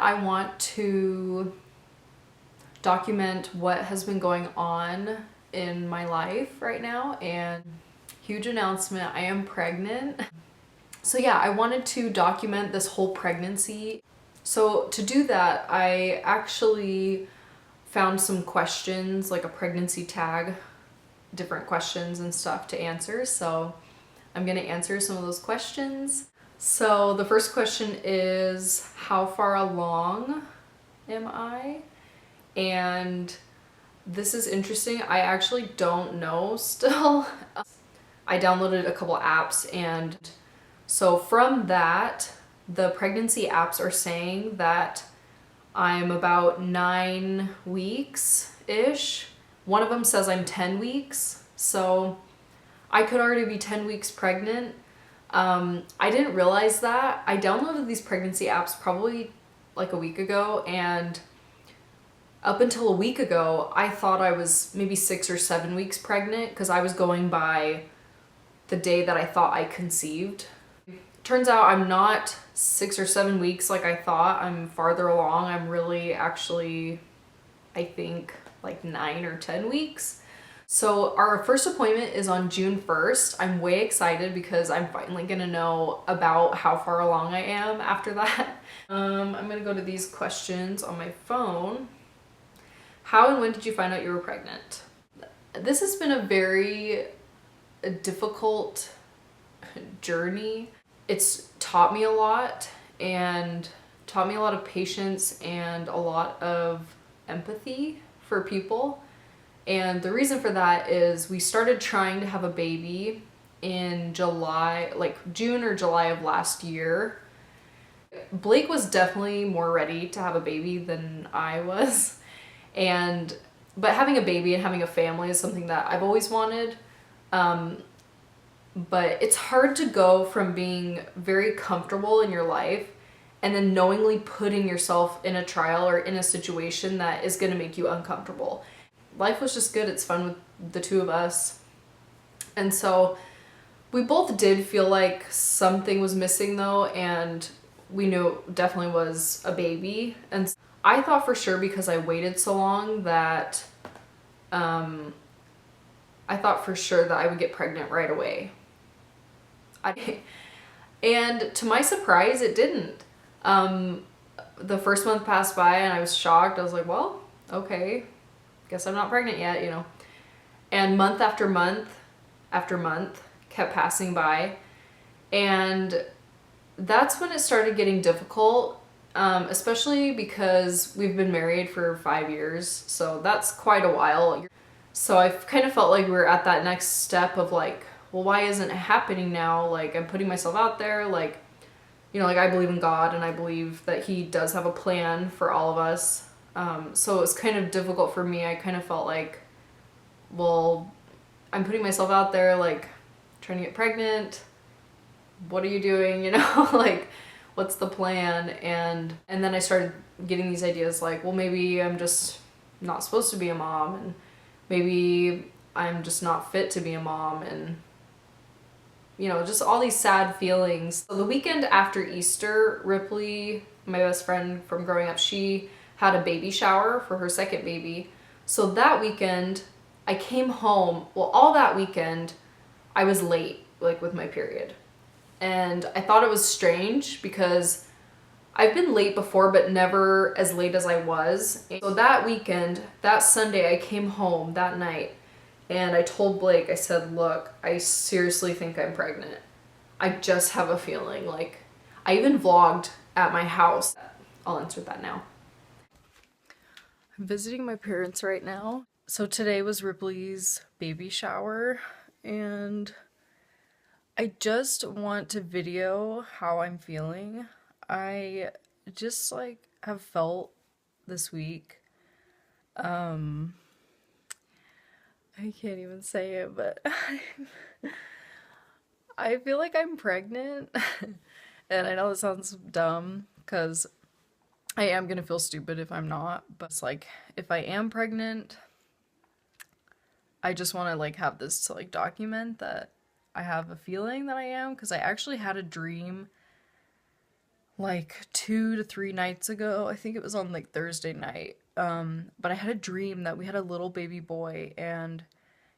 I want to document what has been going on in my life right now, and huge announcement, I am pregnant. So yeah, I wanted to document this whole pregnancy. So to do that, I actually found some questions, like a pregnancy tag, different questions and stuff to answer. So I'm gonna answer some of those questions. So the first question is, how far along am I? And this is interesting. I actually don't know still. I downloaded a couple apps, and so from that, the pregnancy apps are saying that I'm about 9 weeks-ish. One of them says I'm 10 weeks, so I could already be 10 weeks pregnant. I didn't realize that. I downloaded these pregnancy apps probably like a week ago, and up until a week ago, I thought I was maybe 6 or 7 weeks pregnant because I was going by the day that I thought I conceived. Turns out I'm not 6 or 7 weeks like I thought. I'm farther along. I'm really actually, I think, like 9 or 10 weeks. So our first appointment is on June 1st. I'm way excited because I'm finally gonna know about how far along I am after that. I'm gonna go to these questions on my phone. How and when did you find out you were pregnant? This has been a very difficult journey. It's taught me a lot, and taught me a lot of patience and a lot of empathy for people. And the reason for that is we started trying to have a baby in July, like June or July of last year. Blake was definitely more ready to have a baby than I was. But having a baby and having a family is something that I've always wanted. But it's hard to go from being very comfortable in your life and then knowingly putting yourself in a trial or in a situation that is going to make you uncomfortable. Life was just good. It's fun with the two of us. And so we both did feel like something was missing though, and we knew it definitely was a baby. And I thought for sure, because I waited so long, that I thought for sure that I would get pregnant right away. And to my surprise, it didn't. The first month passed by and I was shocked. I was like, well, okay, guess I'm not pregnant yet, you know. And month after month after month kept passing by. And that's when it started getting difficult, especially because we've been married for 5 years. So that's quite a while. So I kind of felt like we were at that next step of like, well, why isn't it happening now? Like, I'm putting myself out there, like, you know, like I believe in God and I believe that he does have a plan for all of us. So it was kind of difficult for me. I kind of felt like, well, I'm putting myself out there, like, trying to get pregnant. What are you doing? You know, like, what's the plan? And then I started getting these ideas like, well, maybe I'm just not supposed to be a mom, and maybe I'm just not fit to be a mom, and you know, just all these sad feelings. So the weekend after Easter, Ripley, my best friend from growing up, she had a baby shower for her second baby. So that weekend, I came home. Well, all that weekend, I was late, like with my period. And I thought it was strange because I've been late before, but never as late as I was. So that weekend, that Sunday, I came home that night. And I told Blake, I said, look, I seriously think I'm pregnant. I just have a feeling. Like, I even vlogged at my house. I'll answer that now. I'm visiting my parents right now. So today was Ripley's baby shower, and I just want to video how I'm feeling. I just like have felt this week. I can't even say it, but I feel like I'm pregnant. And I know this sounds dumb because I am gonna feel stupid if I'm not, but it's like, if I am pregnant, I just want to like have this to like document that I have a feeling that I am, because I actually had a dream like 2 to 3 nights ago. I think it was on like Thursday night. But I had a dream that we had a little baby boy and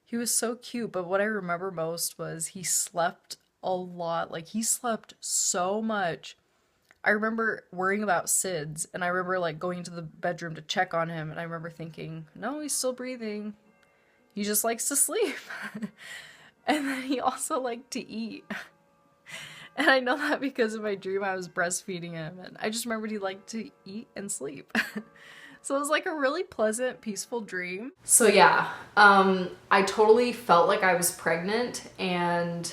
he was so cute. But what I remember most was he slept a lot. Like he slept so much. I remember worrying about SIDS and I remember like going into the bedroom to check on him and I remember thinking, no, he's still breathing. He just likes to sleep. And then he also liked to eat. And I know that because in my dream I was breastfeeding him and I just remembered he liked to eat and sleep. So it was like a really pleasant, peaceful dream. So yeah, I totally felt like I was pregnant and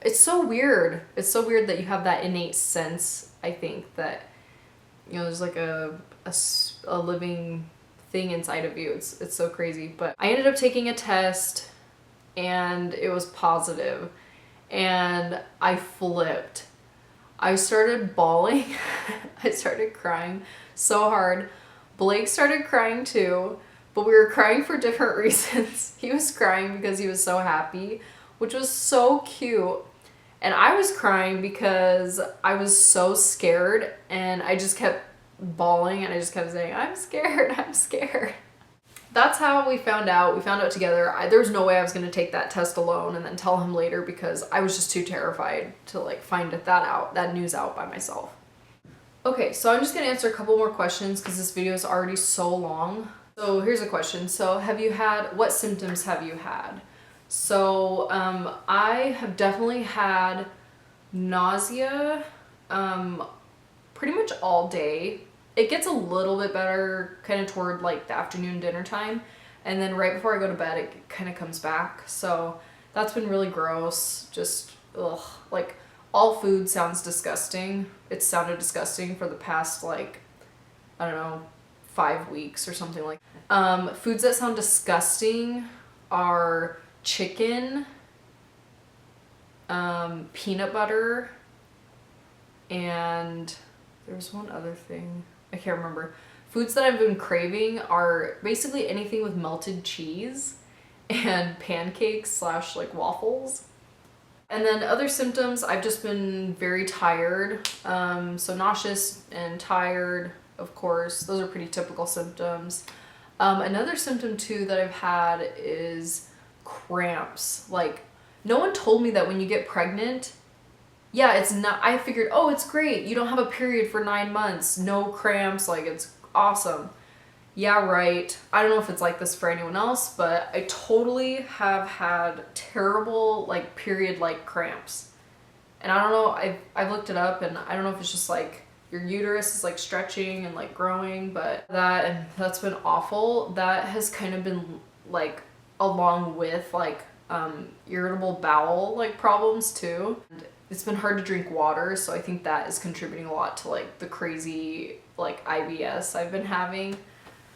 it's so weird. It's so weird that you have that innate sense, I think, that, you know, there's like a living thing inside of you. It's so crazy. But I ended up taking a test and it was positive. And I flipped. I started bawling. I started crying so hard. Blake started crying too, but we were crying for different reasons. He was crying because he was so happy, which was so cute. And I was crying because I was so scared and I just kept bawling and I just kept saying, I'm scared, I'm scared. That's how we found out. We found out together. There was no way I was going to take that test alone and then tell him later because I was just too terrified to like find that news out by myself. Okay, so I'm just going to answer a couple more questions because this video is already so long. So here's a question. So what symptoms have you had? So I have definitely had nausea pretty much all day. It gets a little bit better kind of toward like the afternoon dinner time. And then right before I go to bed, it kind of comes back. So that's been really gross. Just, ugh, like all food sounds disgusting. It sounded disgusting for the past like, I don't know, 5 weeks or something like that. Foods that sound disgusting are chicken, peanut butter, and there's one other thing. I can't remember. Foods that I've been craving are basically anything with melted cheese and pancakes / like waffles. And then other symptoms, I've just been very tired. So nauseous and tired, of course. Those are pretty typical symptoms. Another symptom too that I've had is cramps. Like, no one told me that when you get pregnant, yeah, it's not, I figured, oh, it's great. You don't have a period for 9 months. No cramps. Like, it's awesome. Yeah, right. I don't know if it's like this for anyone else, but I totally have had terrible, like, period-like cramps. And I don't know, I've looked it up, and I don't know if it's just, like, your uterus is, like, stretching and, like, growing, but that's been awful. That has kind of been, like, along with, like, irritable bowel, like, problems, too. And it's been hard to drink water, so I think that is contributing a lot to like the crazy like IBS I've been having.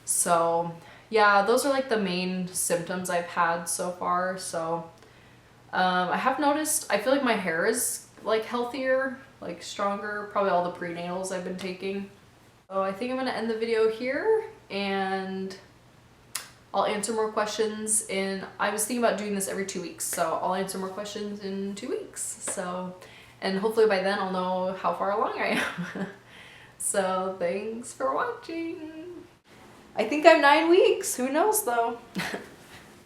So yeah, those are like the main symptoms I've had so far. So I have noticed, I feel like my hair is like healthier, like stronger, probably all the prenatals I've been taking. So I think I'm gonna end the video here and I'll answer more questions I was thinking about doing this every 2 weeks, so I'll answer more questions in 2 weeks. So, and hopefully by then I'll know how far along I am. So thanks for watching. I think I'm 9 weeks, who knows though.